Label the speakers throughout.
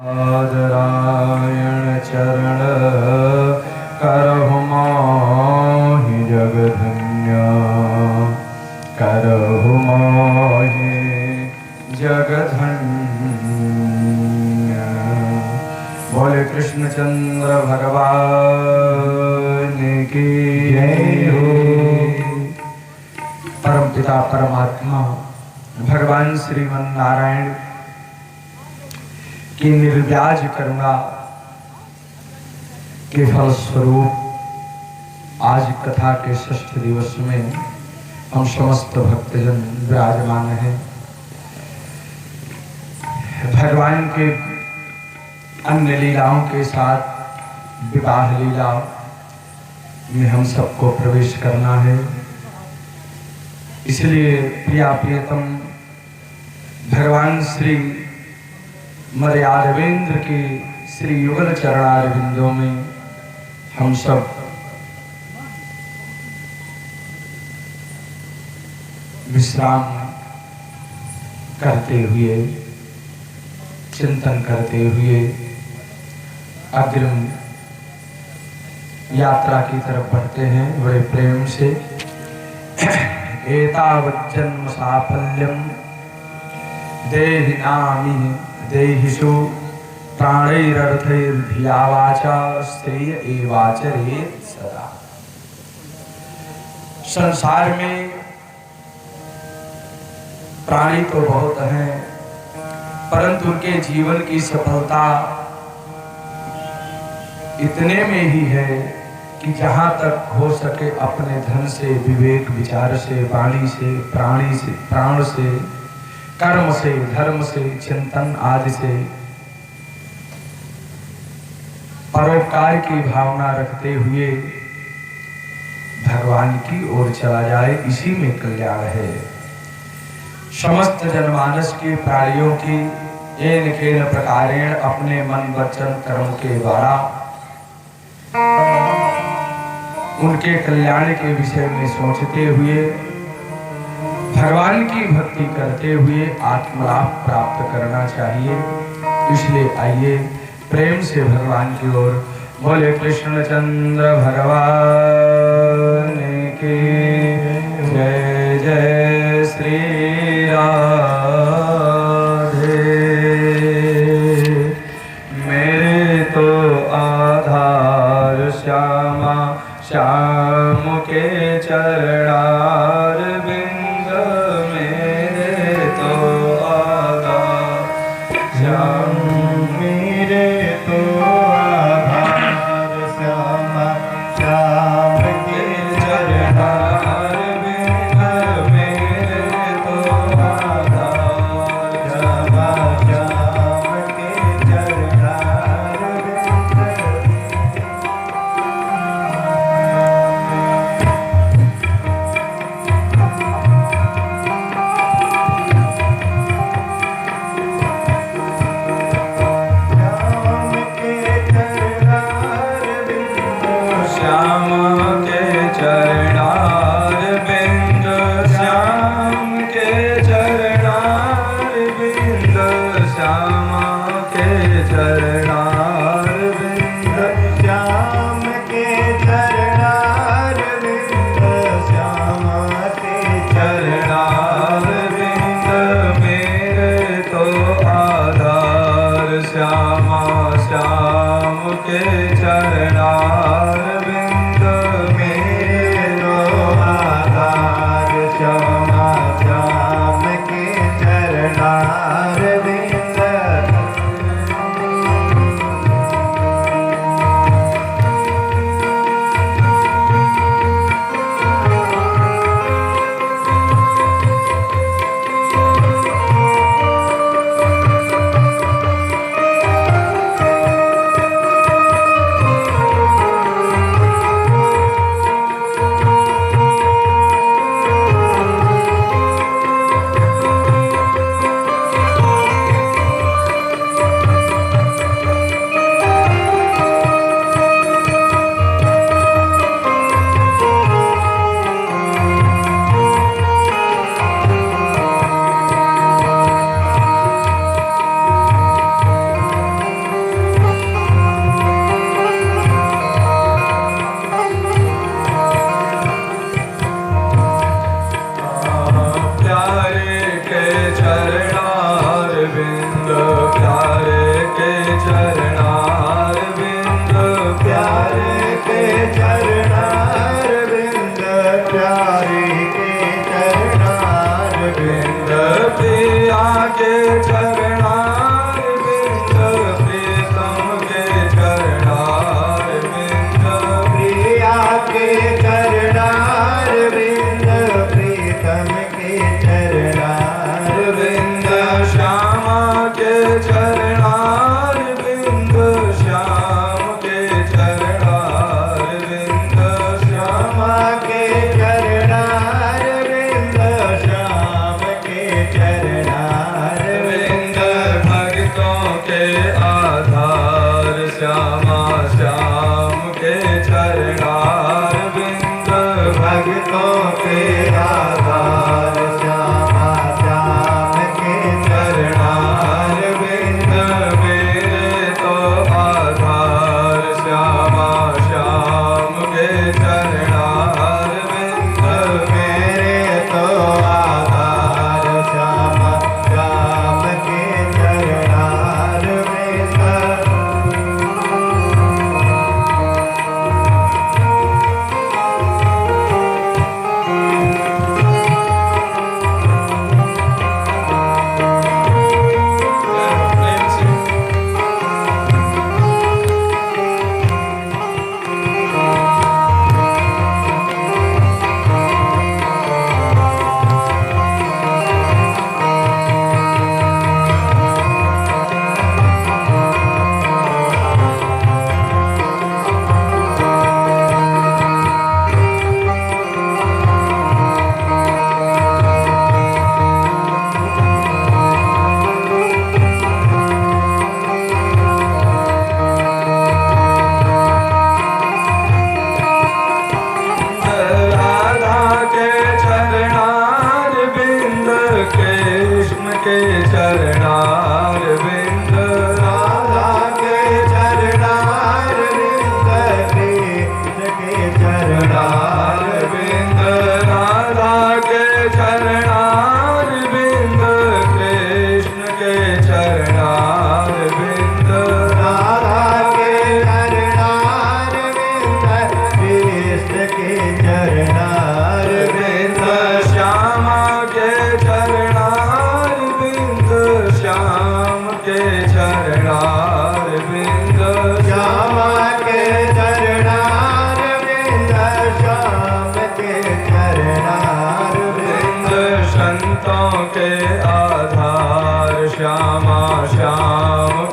Speaker 1: नारायण चरण करहु मोहि जगधन्य, करहु मोहि जगधन्य। बोले कृष्णचंद्र भगवान की जय हो। परमपिता परमात्मा भगवान श्रीमन नारायण की निर्व्याज करुणा के फलस्वरूप आज कथा के षष्ठ दिवस में हम समस्त भक्तजन विराजमान हैं। भगवान के अन्य लीलाओं के साथ विवाह लीला में हम सबको प्रवेश करना है। इसलिए प्रिया प्रियतम भगवान श्री मर्यादेंद्र के श्री युगल चरणारविंदों में हम सब विश्राम करते हुए, चिंतन करते हुए अग्रिम यात्रा की तरफ बढ़ते हैं बड़े प्रेम से। एतावज्जन्म साफल्यम देहिनामि देहिषु प्राणैरर्थैर्धिया वाचा स्त्रिय एवाचरेत् सदा। संसार में प्राणी तो बहुत हैं, परंतु उनके जीवन की सफलता इतने में ही है कि जहां तक हो सके अपने धन से, विवेक विचार से, वाणी से, प्राणी से, प्राण से, कर्म से, धर्म से, चिंतन आदि से परोपकार की भावना रखते हुए भगवान की ओर चला जाए, इसी में कल्याण है। समस्त जनमानस के प्राणियों की एन केन प्रकारेण अपने मन वचन कर्म के द्वारा उनके कल्याण के विषय में सोचते हुए भगवान की भक्ति करते हुए आत्मलाभ प्राप्त करना चाहिए। इसलिए आइए प्रेम से भगवान की ओर। बोले कृष्णचंद्र भगवान की जय। जय श्री राधे। मेरे तो आधार श्यामा श्याम के चरणार बिंद, मेरे तो आधार श्याम, मेरे तो आधार श्यामा श्याम के चरणार बिंद, मेरे तो आधार श्यामा श्याम के चरणार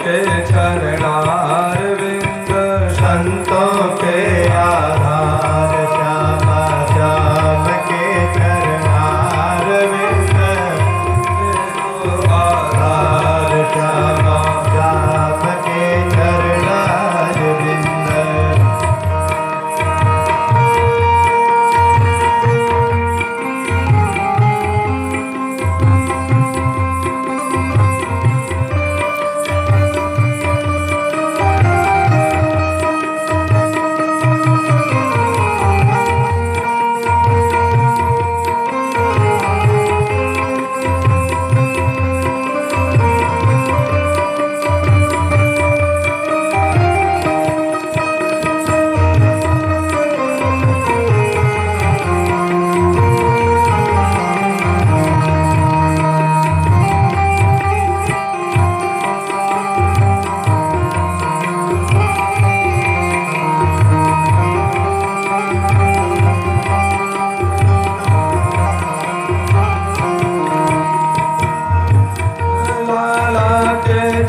Speaker 1: के चरणार बिंद
Speaker 2: संतों के आधार श्यामा श्याम के चरणार बिंद आधार श्यामा श्याम के चरणार बिंद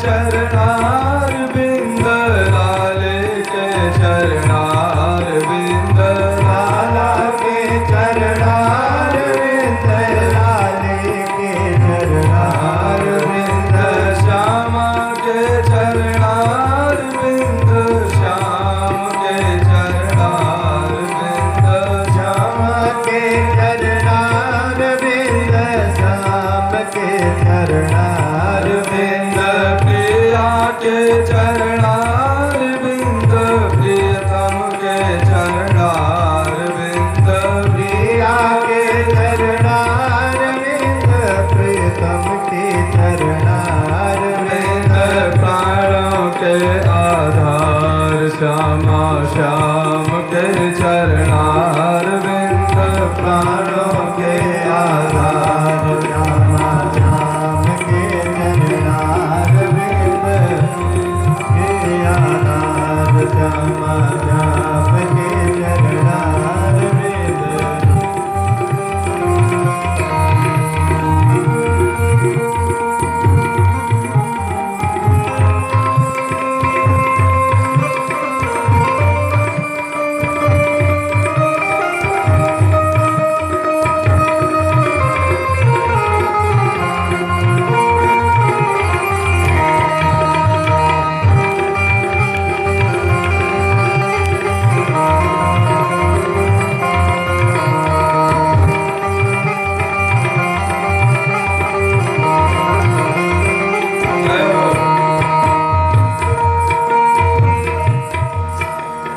Speaker 1: चरणार बिंद लाले के चरणार बिंद
Speaker 2: लाला के चरणार बिंद लाले के चरणार बिंद
Speaker 1: श्यामा के चरणार बिंद श्याम के चरणार बिंद
Speaker 2: श्यामा के चरणार बिंद श्याम के चरणार बिंद
Speaker 1: प्रिया के चरणार बिंद प्रियतम के चरणार बिंद
Speaker 2: प्रिया के चरणार बिंद प्रीतम के चरणार
Speaker 1: बिंद प्राणों के आधार श्यामा श्याम के चरणार बिंद
Speaker 2: प्राणों के आधार श्यामा श्याम के चरणार बिंद के आधार श्यामा श्याम के चरणार बिंद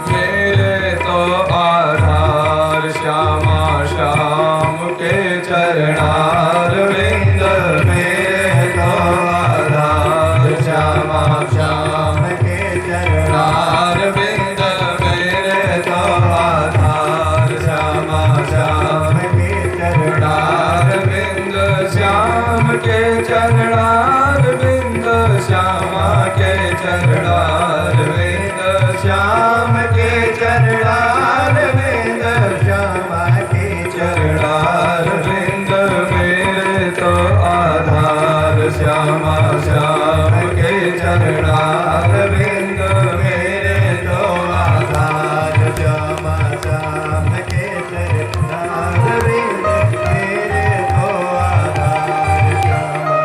Speaker 1: मेरे तो आधार श्यामा श्याम के चरणार बिंद मेरे तो आधार श्यामा श्याम
Speaker 2: के चरणार
Speaker 1: चरणार बिंद मेरे तो आधार श्यामा श्याम
Speaker 2: के चरणार
Speaker 1: चरणार बिंद श्याम के चरणार बिंद श्यामा के चरणार बिंद
Speaker 2: श्याम के चरणार बिंद श्यामा के
Speaker 1: चरणार बिंद मेरे तो आधार श्यामा श्याम के चरणार बिंद
Speaker 2: मेरे तो आधार श्यामा श्याम के चरणार बिंद मेरे तो आधार श्यामा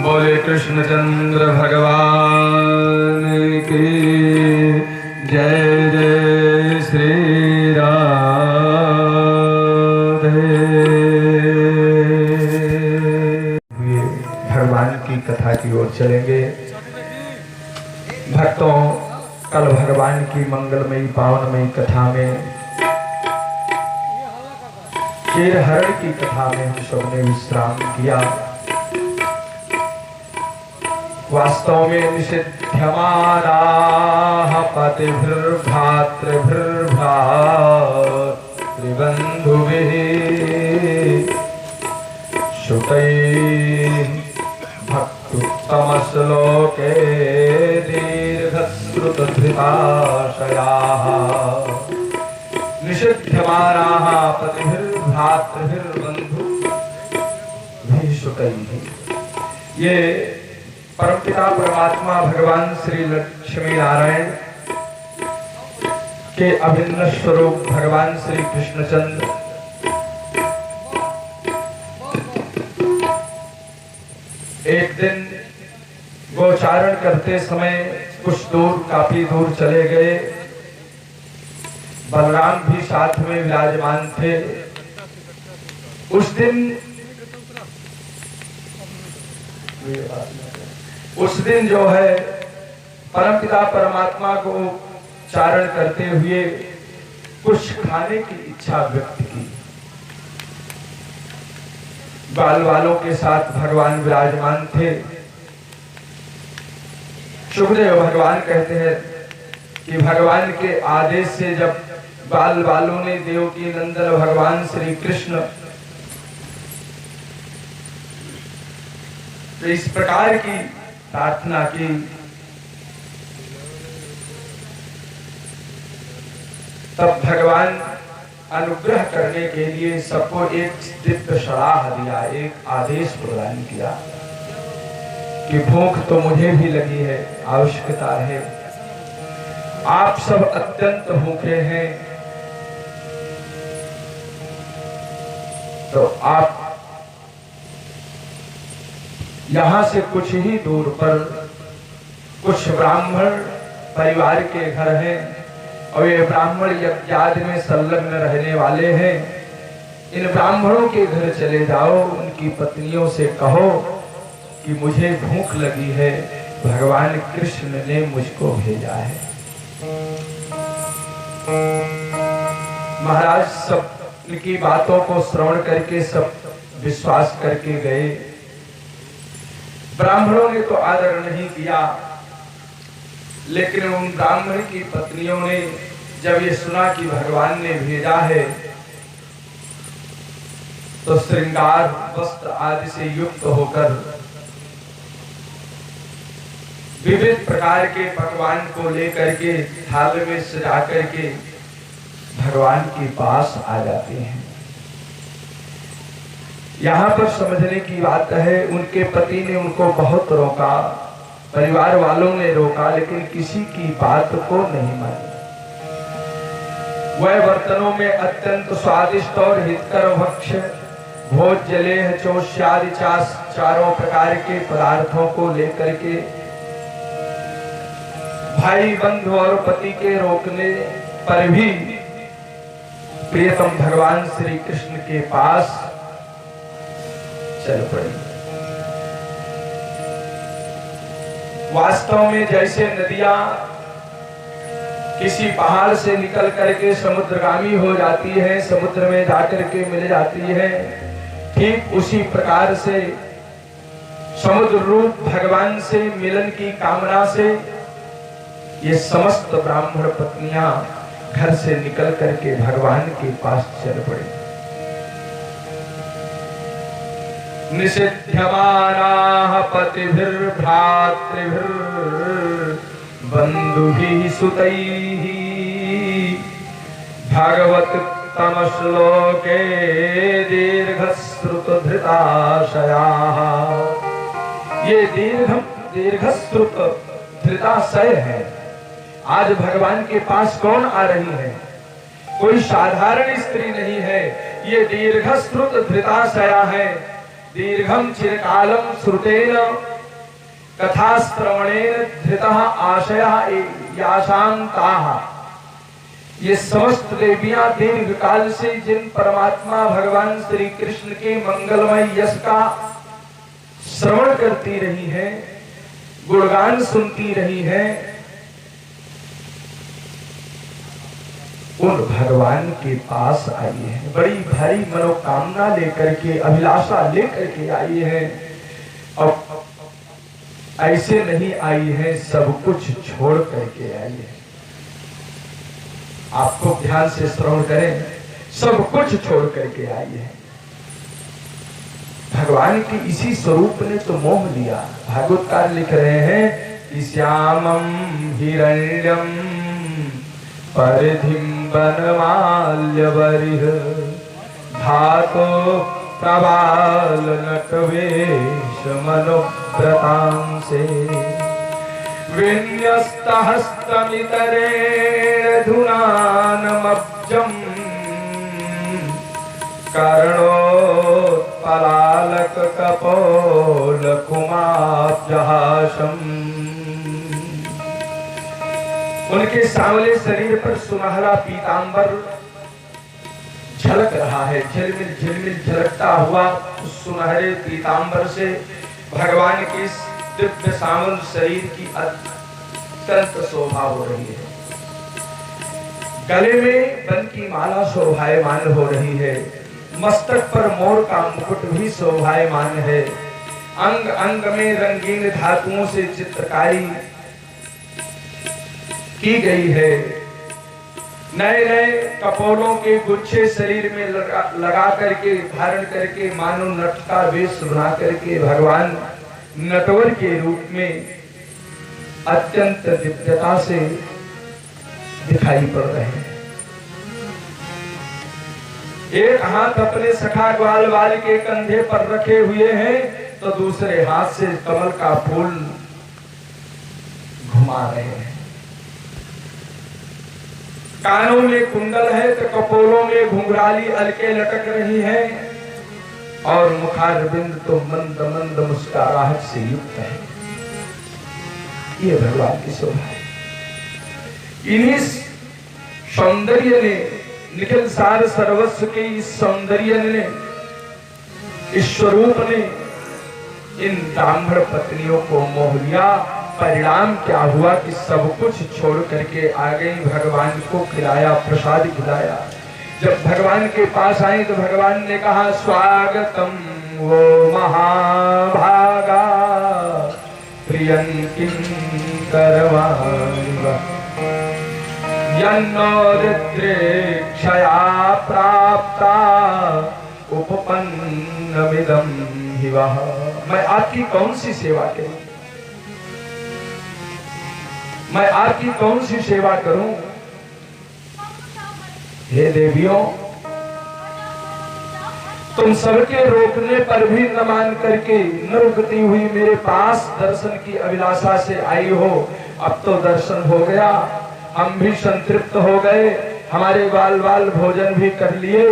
Speaker 1: बोले कृष्णचंद्र भगवान की जय जय श्री राधे। भगवान की कथा की ओर चलेंगे। भक्तों, कल भगवान की मंगलमयी पावनमयी कथा में चेरहरण की कथा में हम सबने विश्राम किया। वास्तव में निषिध्यमानाः पतिभिर्भ्रातृभिर्भ्रातृबन्धुभिः श्रुतैः भक्त्युत्तमश्लोके दीर्घश्रुतधृताशयाः निषिध्यमानाः पतिभिर्भ्रातृभिर्बन्धुभिः सुतई। ये परमपिता परमात्मा भगवान श्री लक्ष्मी नारायण के अभिन्न स्वरूप भगवान श्री कृष्णचंद्र एक दिन गोचारण करते समय कुछ दूर, काफी दूर चले गए। बलराम भी साथ में विराजमान थे। उस दिन जो है परमपिता परमात्मा को चारण करते हुए कुछ खाने की इच्छा व्यक्त की। बाल वालों के साथ भगवान विराजमान थे। सुखदेव भगवान कहते हैं कि भगवान के आदेश से जब बाल बालों ने देवकी नंदन भगवान श्री कृष्ण तो इस प्रकार की प्रार्थना की, तब भगवान अनुग्रह करने के लिए सबको एक दिव्य सलाह दिया, एक आदेश प्रदान किया कि भूख तो मुझे भी लगी है, आवश्यकता है, आप सब अत्यंत भूखे हैं, तो आप यहां से कुछ ही दूर पर कुछ ब्राह्मण परिवार के घर हैं और ये ब्राह्मण यज्ञ में संलग्न रहने वाले हैं। इन ब्राह्मणों के घर चले जाओ, उनकी पत्नियों से कहो कि मुझे भूख लगी है, भगवान कृष्ण ने मुझको भेजा है। महाराज सब की बातों को श्रवण करके सब विश्वास करके गए। ब्राह्मणों ने तो आदर नहीं किया, लेकिन उन ब्राह्मण की पत्नियों ने जब ये सुना कि भगवान ने भेजा है, तो श्रृंगार वस्त्र आदि से युक्त होकर विविध प्रकार के पकवान को लेकर के थाल में सजा करके भगवान के पास आ जाते हैं। यहाँ पर समझने की बात है, उनके पति ने उनको बहुत रोका, परिवार वालों ने रोका, लेकिन किसी की बात को नहीं मानी। वह बर्तनों में अत्यंत स्वादिष्ट और हितकर भक्ष्य भोज जले चौष्यादि चारों प्रकार के पदार्थों को लेकर के भाई बंधु और पति के रोकने पर भी प्रियतम भगवान श्री कृष्ण के पास चल पड़ी। वास्तव में जैसे नदियां किसी पहाड़ से निकल करके समुद्रगामी हो जाती है, समुद्र में जाकर के मिल जाती है, ठीक उसी प्रकार से समुद्र रूप भगवान से मिलन की कामना से ये समस्त ब्राह्मण पत्नियां घर से निकल करके भगवान के पास चल पड़ी। निषिध्यमानाः पतिभिर्भ्रातृभिर् बन्धुभिः सुतैः भगवत्तम श्लोके दीर्घश्रुत धृताशयाः। ये दीर्घश्रुत धृताशय है। आज भगवान के पास कौन आ रही है? कोई साधारण स्त्री नहीं है, ये दीर्घश्रुत धृताशया है। दीर्घम चिरकालम श्रुतेन कथाश्रवणेन धृतः आशयः याशान्ताः। ये समस्त देवियां दीर्घ काल से जिन परमात्मा भगवान श्री कृष्ण के मंगलमय यश का श्रवण करती रही हैं, गुणगान सुनती रही हैं, उन भगवान के पास आई है। बड़ी भारी मनोकामना लेकर के, अभिलाषा लेकर के आई है। और ऐसे नहीं आई है, सब कुछ छोड़ करके आई है। आपको ध्यान से श्रवण करें, सब कुछ छोड़ करके आई है। भगवान के इसी स्वरूप ने तो मोह लिया। भागवतकार लिख रहे हैं कि श्यामम हिरण्यम परिधिम बनमाल्यवरिह धातो प्रबाल नटवेश मनुव्रतांसे विन्यस्तहस्तमितरेण धुनानमब्जम् कर्णोत्पलालक कपोलकुमाब्जहासम्। उनके सांवले शरीर पर सुनहरा पीतांबर झलक रहा है। झिलमिल झिलमिल झलकता हुआ उस सुनहरे पीतांबर से भगवान की इस दिव्य सांवल शरीर की अत्यंत शोभा हो रही है। गले में वन की माला शोभायमान हो रही है। मस्तक पर मोर का मुकुट भी शोभायमान है। अंग अंग में रंगीन धातुओं से चित्रकारी की गई है। नए नए कपोलों के गुच्छे शरीर में लगा करके धारण करके मानो नट का वेश बना करके भगवान नटवर के रूप में अत्यंत दिव्यता से दिखाई पड़ रहे हैं। एक हाथ अपने सखा ग्वालवाल के कंधे पर रखे हुए हैं तो दूसरे हाथ से कमल का फूल घुमा रहे हैं। कानों में कुंडल है तो कपोलों में घुंघराली अलके लटक रही हैं और मुखारबिंद तो मंद मंद मुस्कुराहट से युक्त है। ये भगवान की शोभा है। इन्हीं सौंदर्य ने निखिल सार सर्वस्व के इस सौंदर्य ने इस स्वरूप ने इन ब्राह्मण पत्नियों को मोह लिया। परिणाम क्या हुआ कि सब कुछ छोड़ करके आ गई, भगवान को खिलाया, प्रसाद खिलाया। जब भगवान के पास आई तो भगवान ने कहा स्वागतम वो महाभागा प्रियं किं करवाणि यन्नो रुद्रेक्षया प्राप्ता उपपन्नमिदं हि वः। मैं आपकी कौन सी सेवा करूं? मैं आपकी कौन सी सेवा करूं? हे देवियों, तुम सबके रोकने पर भी न मान करके न रुकती हुई मेरे पास दर्शन की अभिलाषा से आई हो। अब तो दर्शन हो गया, हम भी संतृप्त हो गए, हमारे बाल बाल भोजन भी कर लिए।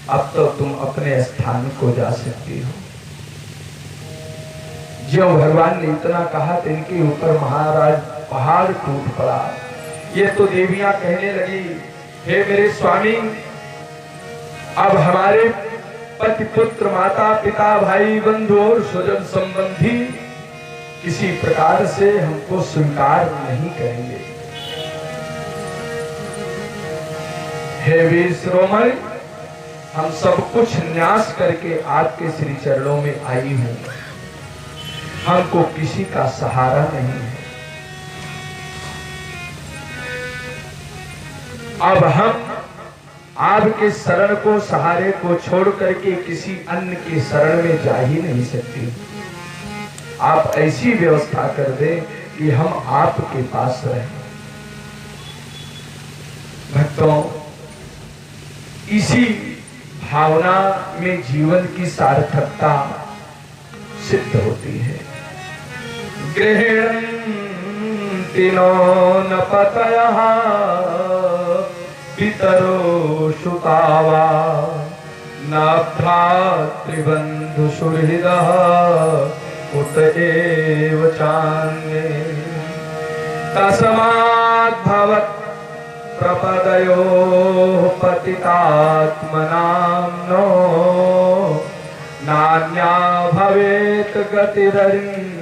Speaker 1: अब तो तुम अपने स्थान को जा सकती हो। जो भगवान ने इतना कहा तो इनके ऊपर महाराज पहाड़ टूट पड़ा। ये तो देवियां कहने लगी, हे मेरे स्वामी, अब हमारे पति पुत्र माता पिता भाई बंधु और स्वजन संबंधी किसी प्रकार से हमको स्वीकार नहीं करेंगे। हे वीर शिरोमणि, हम सब कुछ न्यास करके आपके श्री चरणों में आई हूं। हमको किसी का सहारा नहीं है। अब हम आपके शरण को, सहारे को छोड़ करके किसी अन्य के शरण में जा ही नहीं सकते। आप ऐसी व्यवस्था कर दें कि हम आपके पास रहें। भक्तों, इसी भावना में जीवन की सार्थकता सिद्ध होती है। गृह्णन्ति नो न पतयः पितरो सुतावा न भ्रातृबन्धु सुहृदः उत एव चान्ये तस्मात् भवत् प्रपदयोः पतितात्मनाम्नो नान्या भवेत् गतिररिन्दं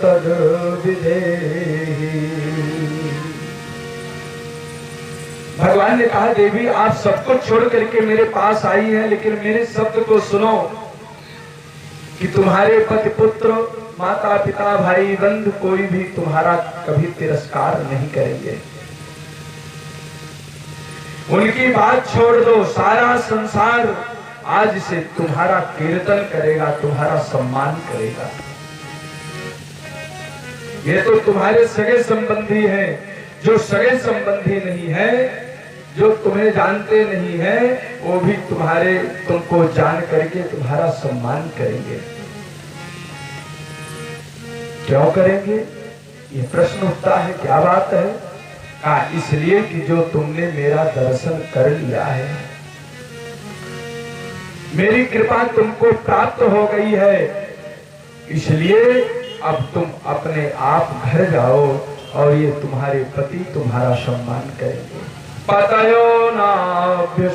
Speaker 1: तद् विधेहि। भगवान ने कहा, देवी आप सब कुछ छोड़ करके मेरे पास आई हैं, लेकिन मेरे शब्द को सुनो कि तुम्हारे पति पुत्र माता पिता भाई बंधु कोई भी तुम्हारा कभी तिरस्कार नहीं करेंगे। उनकी बात छोड़ दो, सारा संसार आज से तुम्हारा कीर्तन करेगा, तुम्हारा सम्मान करेगा। ये तो तुम्हारे सगे संबंधी हैं। जो सगे संबंधी नहीं है जो तुम्हें जानते नहीं हैं वो भी तुमको जान करके तुम्हारा सम्मान करेंगे। क्यों करेंगे? ये प्रश्न उठता है। क्या बात है? कहा इसलिए कि जो तुमने मेरा दर्शन कर लिया है, मेरी कृपा तुमको प्राप्त हो गई है, इसलिए अब तुम अपने आप घर जाओ और ये तुम्हारे पति तुम्हारा सम्मान करेंगे। पतयो नाभ्यसूयेरन्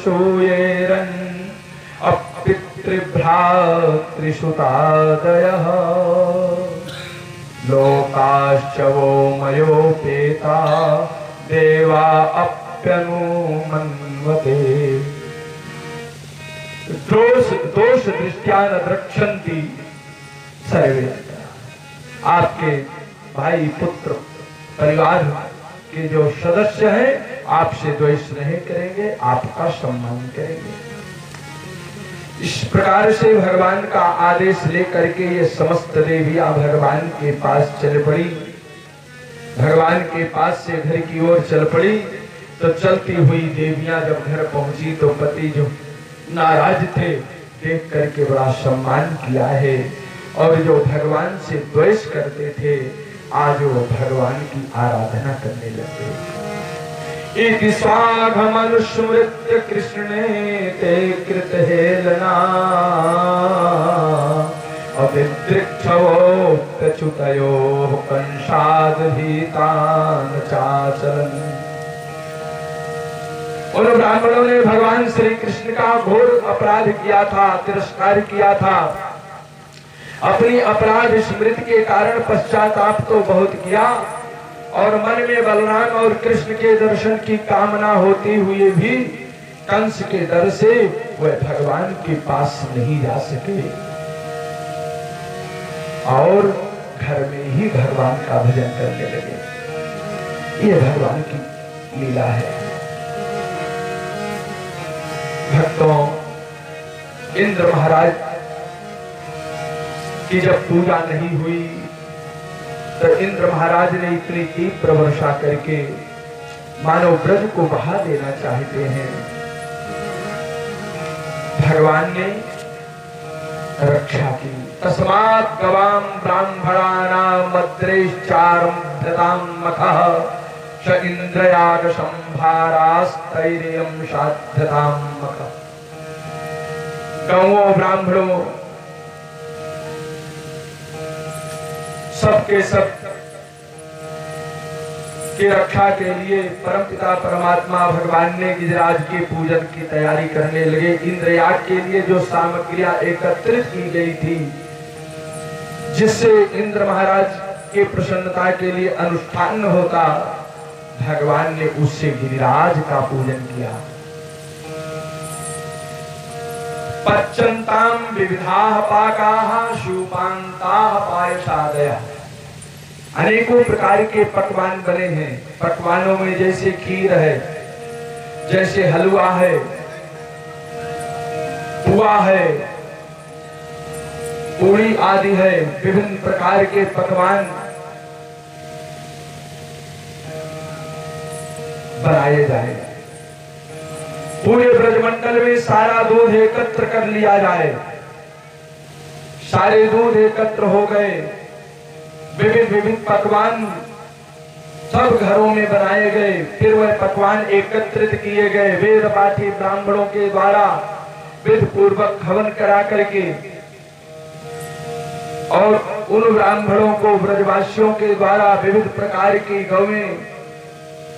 Speaker 1: अपितृभ्रातृसुतादयः लोकाश्च वो मयोपेता देवा अप्यनुमन्वते। दोष दृष्टया न द्रक्ष्यन्ति सर्वे। आपके भाई पुत्र परिवार के जो सदस्य हैं आपसे द्वेष नहीं करेंगे, आपका सम्मान करेंगे। इस प्रकार से भगवान का आदेश लेकर के ये समस्त देवियां भगवान के पास चल पड़ी। भगवान के पास से घर की ओर चल पड़ी। तो चलती हुई देवियां जब घर पहुंची तो पति जो नाराज थे देख करके बड़ा सम्मान किया है, और जो भगवान से द्वेष करते थे आज वो भगवान की आराधना करने लगे। इति स्वाघमनुस्मृत्य कृष्णे ते कृत हेलना अविदृक्षवोऽप्यच्युतयो कंसाद्भीतान् चाचरन्। उन ब्राह्मणों ने भगवान श्री कृष्ण का घोर अपराध किया था, तिरस्कार किया था। अपनी अपराध स्मृति के कारण पश्चाताप तो बहुत किया, और मन में बलराम और कृष्ण के दर्शन की कामना होती हुई भी कंस के डर से वह भगवान के पास नहीं जा सके, और घर में ही भगवान का भजन करने लगे। ये भगवान की लीला है। भक्तों, इंद्र महाराज की जब पूजा नहीं हुई तो इंद्र महाराज ने इतनी तीव्र वर्षा करके मानव ब्रज को बहा देना चाहते हैं। भगवान ने रक्षा की। तस्मात् गवाम ब्राह्मणानां मद्रेश्चारम्भतां मखः स इंद्रयाग संभारास्तैर्यं साध्यतां मखः। गौओं ब्राह्मणों सबके सब की रक्षा के लिए परमपिता परमात्मा भगवान ने गिरिराज के पूजन की तैयारी करने लगे। इंद्रयाग के लिए जो सामग्रियां एकत्रित की गई थी, जिससे इंद्र महाराज के प्रसन्नता के लिए अनुष्ठान होता, भगवान ने उससे गिरिराज का पूजन किया। पच्यन्तां विविधाः पाकाः शूपान्ताः पायसादयः। अनेकों प्रकार के पकवान बने हैं। पकवानों में जैसे खीर है, जैसे हलवा है, पुआ है, पूड़ी आदि है। विभिन्न प्रकार के पकवान बनाए जाए। पूरे ब्रजमंडल में सारा दूध एकत्र कर लिया जाए। सारे दूध एकत्र हो गए। विभिन्न विभिन्न पकवान सब घरों में बनाए गए। फिर वह पकवान एकत्रित किए गए। वेद पाठी ब्राह्मणों के द्वारा विधि पूर्वक हवन करा करके, और उन ब्राह्मणों को ब्रजवासियों के द्वारा विविध प्रकार की गौएं,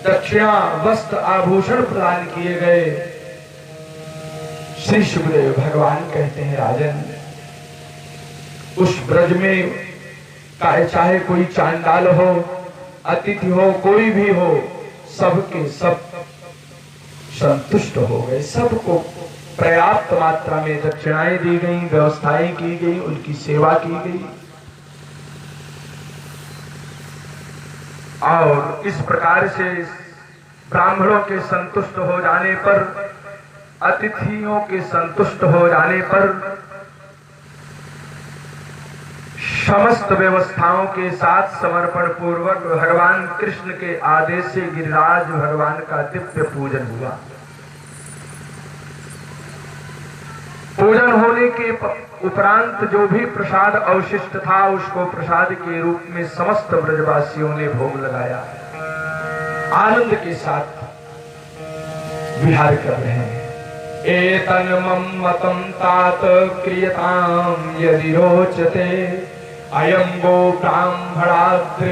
Speaker 1: दक्षिणा, वस्त्र, आभूषण प्रदान किए गए। श्री सुखदेव भगवान कहते हैं, राजन, उस ब्रज में चाहे कोई चांडाल हो, अतिथि हो, कोई भी हो, सबके सब संतुष्ट हो गए। सबको पर्याप्त मात्रा में दक्षिणाएं दी गई, व्यवस्थाएं की गई, उनकी सेवा की गई। और इस प्रकार से ब्राह्मणों के संतुष्ट हो जाने पर, अतिथियों के संतुष्ट हो जाने पर समस्त व्यवस्थाओं के साथ समर्पण पूर्वक भगवान कृष्ण के आदेश से गिरिराज भगवान का दिव्य पूजन हुआ। पूजन होने के उपरांत जो भी प्रसाद अवशिष्ट था उसको प्रसाद के रूप में समस्त ब्रजवासियों ने भोग लगाया, आनंद के साथ विहार कर रहे हैं। एतन मम्मतं तात क्रियताम यदि रोचते अयं गो ब्राह्मणाद्रीणाम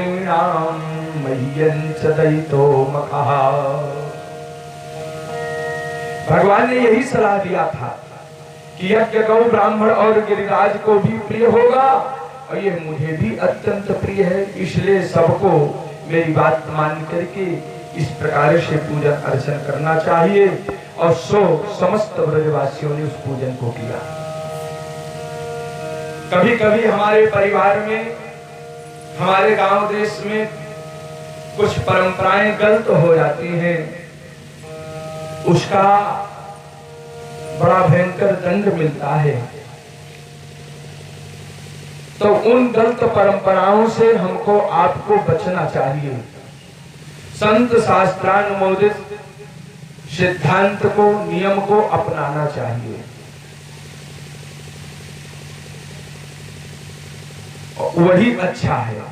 Speaker 1: मह्यं च दयितो मखः। भगवान ने यही सलाह दिया था कि यज्ञ गौ ब्राह्मण और गिरिराज को भी प्रिय होगा और यह मुझे भी अत्यंत प्रिय है, इसलिए सबको मेरी बात मान करके इस प्रकार से पूजन अर्चन करना चाहिए। और समस्त ब्रजवासियों ने उस पूजन को किया। कभी कभी हमारे परिवार में, हमारे गांव देश में कुछ परंपराएं गलत हो जाती हैं, उसका बड़ा भयंकर दंड मिलता है। तो उन गलत परंपराओं से हमको आपको बचना चाहिए। संत शास्त्रानुमोदित सिद्धांत को, नियम को अपनाना चाहिए। वही अच्छा है।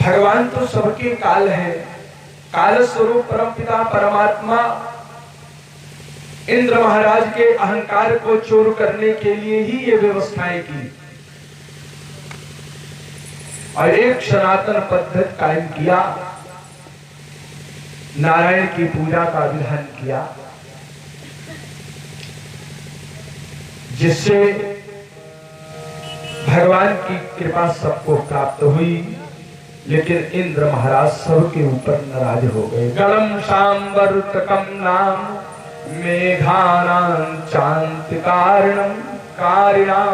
Speaker 1: भगवान तो सबके काल है। काल स्वरूप परमपिता परमात्मा इंद्र महाराज के अहंकार को चूर करने के लिए ही ये व्यवस्थाएं की और एक सनातन पद्धति कायम किया, नारायण की पूजा का विधान किया, जिससे भगवान की कृपा सबको प्राप्त हुई। लेकिन इंद्र महाराज सबके ऊपर नाराज हो गए। गलम सांवर्तकम नाम मेघानां चांतिकारणं कारिणां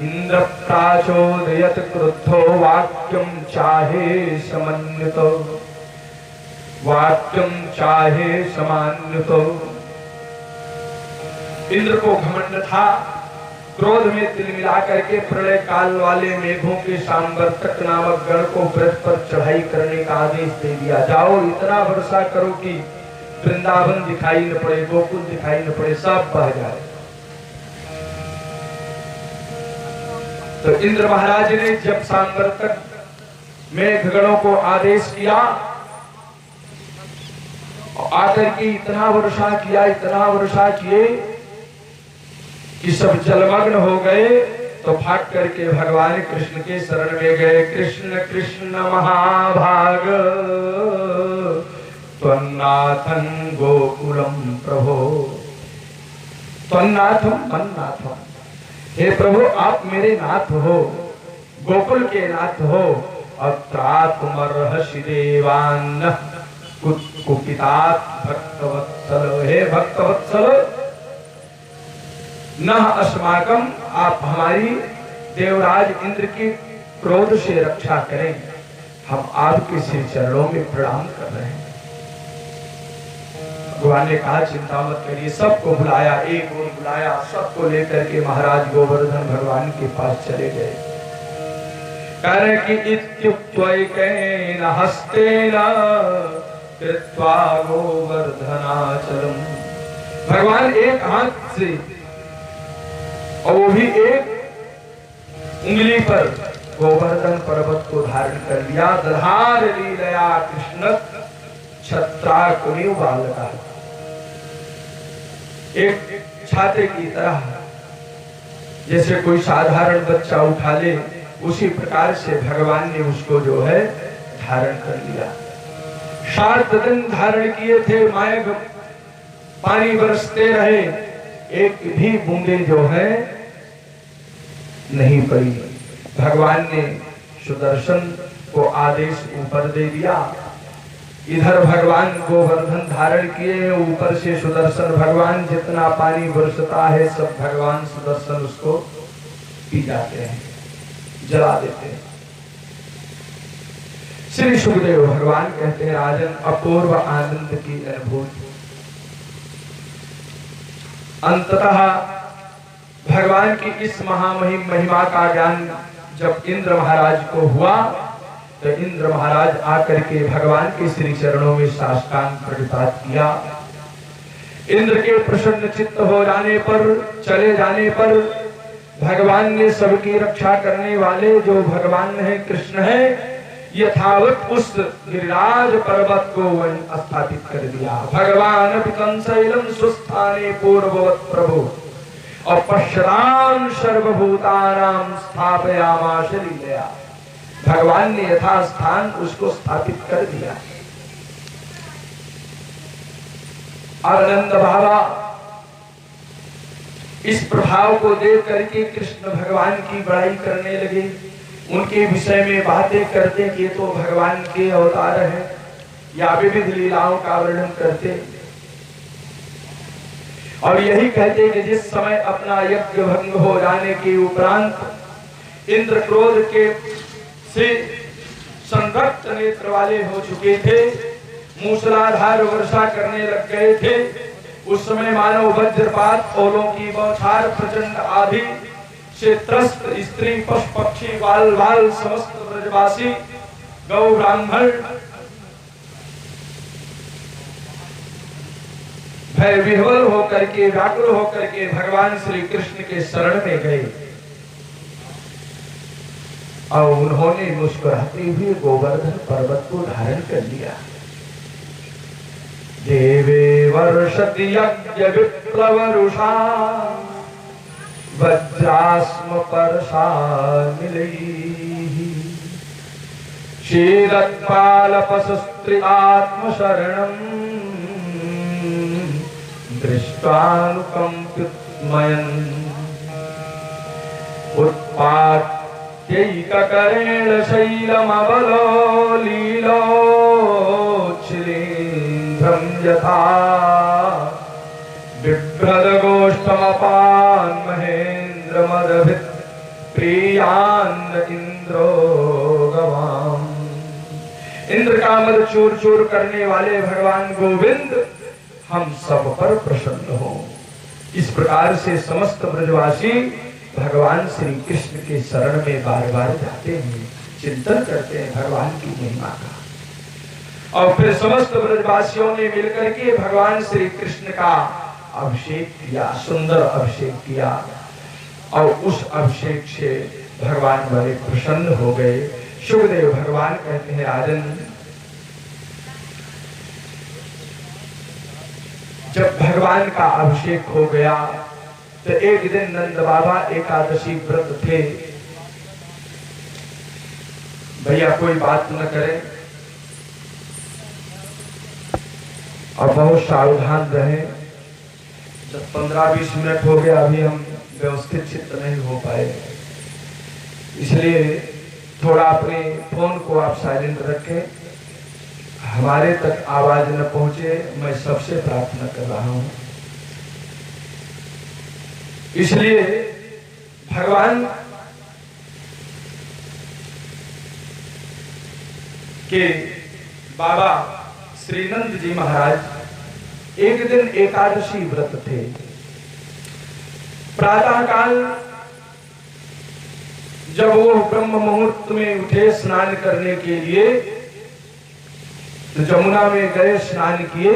Speaker 1: इंद्र प्राचोदयत क्रुद्धो वाक्यं चाहे समन्वितो, वाक्यं चाहे समान्वितो। इंद्र को घमंड था, क्रोध में तिल मिला करके प्रलय काल वाले मेघों के सांवर्तक नामक गण को व्रत पर चढ़ाई करने का आदेश दे दिया। जाओ इतना वर्षा करो कि वृंदावन दिखाई न पड़े, गोकुल दिखाई न पड़े, सब बह जाए। तो इंद्र महाराज ने जब सांवर्तक मेघगणों को आदेश किया, आकर के इतना वर्षा किया, इतना वर्षा किए कि सब जलमग्न हो गए। तो भाग करके भगवान कृष्ण के शरण में गए। कृष्ण कृष्ण महाभाग त्वन्नाथं गोकुलम प्रभो, त्वन्नाथं मन्नाथं। हे प्रभु आप मेरे नाथ हो, गोकुल के नाथ हो। अत्रात्मर्हसि देवान् कुपितात भक्तवत्सल। हे भक्तवत्सल न अस्माकं, आप हमारी देवराज इंद्र की क्रोध से रक्षा करें, हम आपके श्री चरणों में प्रणाम कर रहे हैं। भगवान ने कहा चिंता मत करिए। सबको बुलाया, एक और बुलाया, सबको लेकर के महाराज गोवर्धन भगवान के पास चले गए। कर कि इत्युक्त्वैकेन हस्तेन कृत्वा गोवर्धनाचलम्। भगवान एक हाथ से और वो भी एक उंगली पर गोवर्धन पर्वत को धारण कर लिया। दधार लीलया कृष्ण छत्राकुनि बालका। एक छाते की तरह जैसे कोई साधारण बच्चा उठा ले, उसी प्रकार से भगवान ने उसको जो है धारण कर लिया। 7 दिन धारण किए थे, माए पानी बरसते रहे, एक भी बूंदे जो है नहीं पड़ी। भगवान ने सुदर्शन को आदेश ऊपर दे दिया। इधर भगवान गोवर्धन धारण किए, ऊपर से सुदर्शन भगवान, जितना पानी बरसता है सब भगवान सुदर्शन उसको पी जाते हैं, जला देते हैं। श्री सुखदेव भगवान कहते हैं राजन अपूर्व आनंद की अनुभूति। अंततः भगवान की इस महामहिम महिमा का ज्ञान जब इंद्र महाराज को हुआ तो इंद्र महाराज आकर के भगवान के श्री चरणों में साष्टांग प्रणिपात किया। इंद्र के प्रसन्न चित्त हो जाने पर, चले जाने पर भगवान ने सबकी रक्षा करने वाले जो भगवान है, कृष्ण है, यथावत उस गिरिराज पर्वत को वहीं स्थापित कर दिया। भगवान पितंशैलम स्वस्थाने पूर्ववत प्रभु और पश्चान सर्वभूतानां स्थापयामास लीलया। भगवान ने यथास्थान उसको स्थापित कर दिया। आनंद बाबा इस प्रभाव को देख करके कृष्ण भगवान की बड़ाई करने लगे, उनके विषय में बातें करते कि ये तो भगवान के अवतार है, या विविध लीलाओं का वर्णन करते और यही कहते कि जिस समय अपना यज्ञ भंग हो जाने के उपरांत इंद्र क्रोध के से संरक्त नेत्र वाले हो चुके थे, मूसलाधार वर्षा करने लग गए थे। उस समय मानव वज्रपात, ओलों की बौछार, प्रचंड आंधी से त्रस्त स्त्री, पशु पक्षी, बाल बाल समस्त ब्रजवासी, गौ ब्राह्मण भय विह्वल होकर के, व्याकुल होकर के भगवान श्री कृष्ण के शरण में गए और उन्होंने मुस्कुराते हुए गोवर्धन पर्वत को धारण कर लिया। देवे वर्षति यज्ञ विप्लवरुषा वज्रास्म परशा मिलैः शीरत्पालपसस्त्री आत्मशरणम् दृष्ट्वानुकम्पितमयन् उत्पात्यैककरेण शैलमवलोलीलोच्छिलीन्द्रं यथा बिभ्रदगोष्ठमपान् महेन्द्रमदभित् प्रियान् इन्द्रो गवाम्। इंद्र का मद चूर चूर करने वाले भगवान गोविंद हम सब पर प्रसन्न हो। इस प्रकार से समस्त ब्रजवासी भगवान श्री कृष्ण के शरण में बार बार जाते हैं, चिंतन करते हैं भगवान की महिमा का। और फिर समस्त ब्रजवासियों ने मिलकर के भगवान श्री कृष्ण का अभिषेक किया, सुंदर अभिषेक किया और उस अभिषेक से भगवान बड़े प्रसन्न हो गए। सुखदेव भगवान कहते हैं, राजन जब भगवान का अभिषेक हो गया तो एक दिन नंद बाबा एकादशी व्रत थे। भैया कोई बात न करे और बहुत सावधान रहे। जब 15-20 मिनट हो गया, अभी हम व्यवस्थित चित्त नहीं हो पाए, इसलिए थोड़ा अपने फोन को आप साइलेंट रखें, हमारे तक आवाज न पहुंचे, मैं सबसे प्रार्थना कर रहा हूं। इसलिए भगवान के बाबा श्रीनंद जी महाराज एक दिन एकादशी व्रत थे। प्रातः काल जब वो ब्रह्म मुहूर्त में उठे स्नान करने के लिए, तो जमुना में गए, स्नान किए,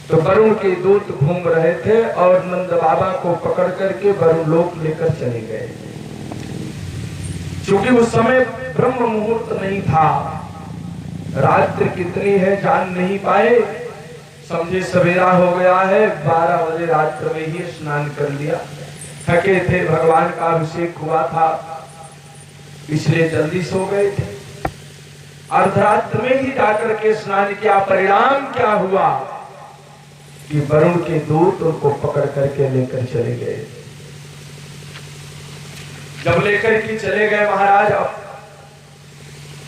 Speaker 1: तो वरुण के दूत घूम रहे थे और नंद बाबा को पकड़ करके वरुण लोक लेकर चले गए। क्योंकि उस समय ब्रह्म मुहूर्त नहीं था, रात्रि कितनी है जान नहीं पाए, समझे सवेरा हो गया है, 12 बजे रात्र में ही स्नान कर लिया। थके थे, भगवान का अभिषेक हुआ था, इसलिए जल्दी सो गए थे। अर्धरात्र में ही जाकर के स्नान किया। परिणाम क्या हुआ कि वरुण के दूत उनको पकड़ करके लेकर चले गए। जब लेकर के चले गए महाराज, अब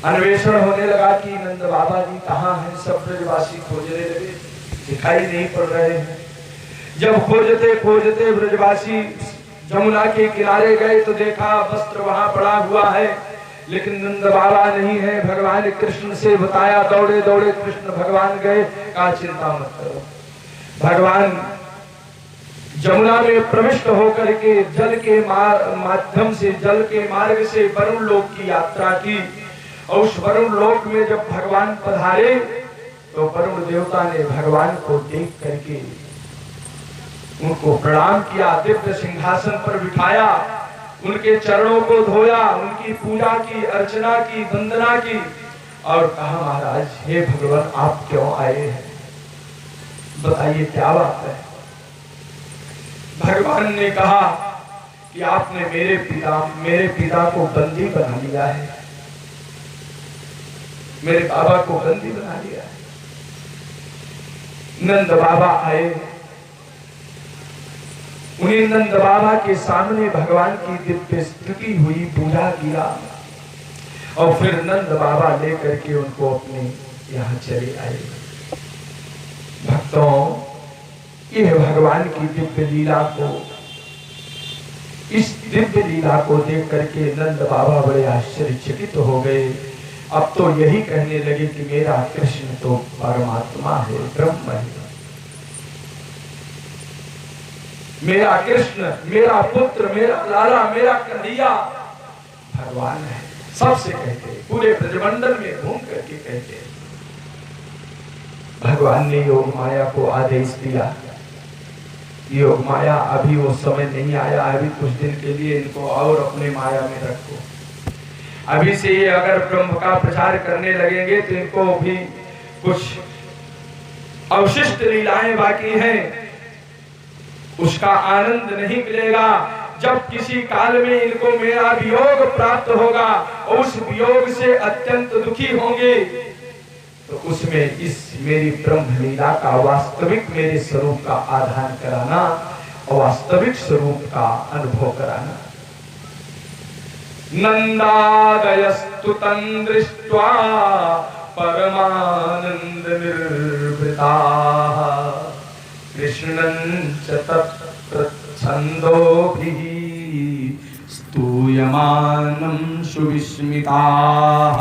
Speaker 1: अन्वेषण होने लगा कि नंद बाबा जी कहाँ हैं। सब ब्रजवासी खोजने लगे, दिखाई नहीं पड़ रहे हैं। जब खोजते खोजते ब्रजवासी जमुना के किनारे गए तो देखा वस्त्र वहां पड़ा हुआ है, लेकिन नंद बाबा नहीं है। भगवान कृष्ण से बताया, दौड़े दौड़े कृष्ण भगवान गए, कहा चिंता मत करो, भगवान जमुना में प्रविष्ट होकर के जल के माध्यम से, जल के मार्ग से वरुण लोक की यात्रा की। और उस वरुण लोक में जब भगवान पधारे तो वरुण देवता ने भगवान को देख करके उनको प्रणाम किया, दिव्य सिंहासन पर बिठाया, उनके चरणों को धोया, उनकी पूजा की, अर्चना की, वंदना की और कहा महाराज हे भगवान आप क्यों आए हैं, बताइए क्या बात है। भगवान ने कहा कि आपने मेरे पिता को बंदी बना लिया है, मेरे बाबा को बंदी बना लिया है। नंद बाबा आए, उन्हें नंद बाबा के सामने भगवान की दिव्य स्तुति हुई, पूजा किया और फिर नंद बाबा लेकर के उनको अपने यहाँ चले आए। भक्तों, यह भगवान की दिव्य लीला को, इस दिव्य लीला को देख करके नंद बाबा बड़े आश्चर्यचकित हो गए। अब तो यही कहने लगे कि मेरा कृष्ण तो परमात्मा है, ब्रह्म है, मेरा कृष्ण, मेरा पुत्र, मेरा लाला, मेरा कन्हैया भगवान है। सबसे कहते, पूरे ब्रजमंडल में घूम करके कहते। भगवान ने योग माया को आदेश दिया, योग माया अभी वो समय नहीं आया, अभी कुछ दिन के लिए इनको और अपने माया में रखो। अभी से ये अगर ब्रह्म का प्रचार करने लगेंगे तो इनको भी कुछ अवशिष्ट लीलाएं बाकी हैं, उसका आनंद नहीं मिलेगा। जब किसी काल में इनको मेरा वियोग प्राप्त होगा और उस वियोग से अत्यंत दुखी होंगे तो उसमें इस मेरी ब्रह्म लीला का वास्तविक मेरे स्वरूप का आधान कराना और वास्तविक स्वरूप का अनुभव कराना। नंदादयस्तु तं दृष्ट्वा परमानंद निर्वृताः कृष्णं च तत्प्रच्छन्दोभिः स्तूयमानं सुविस्मिताः।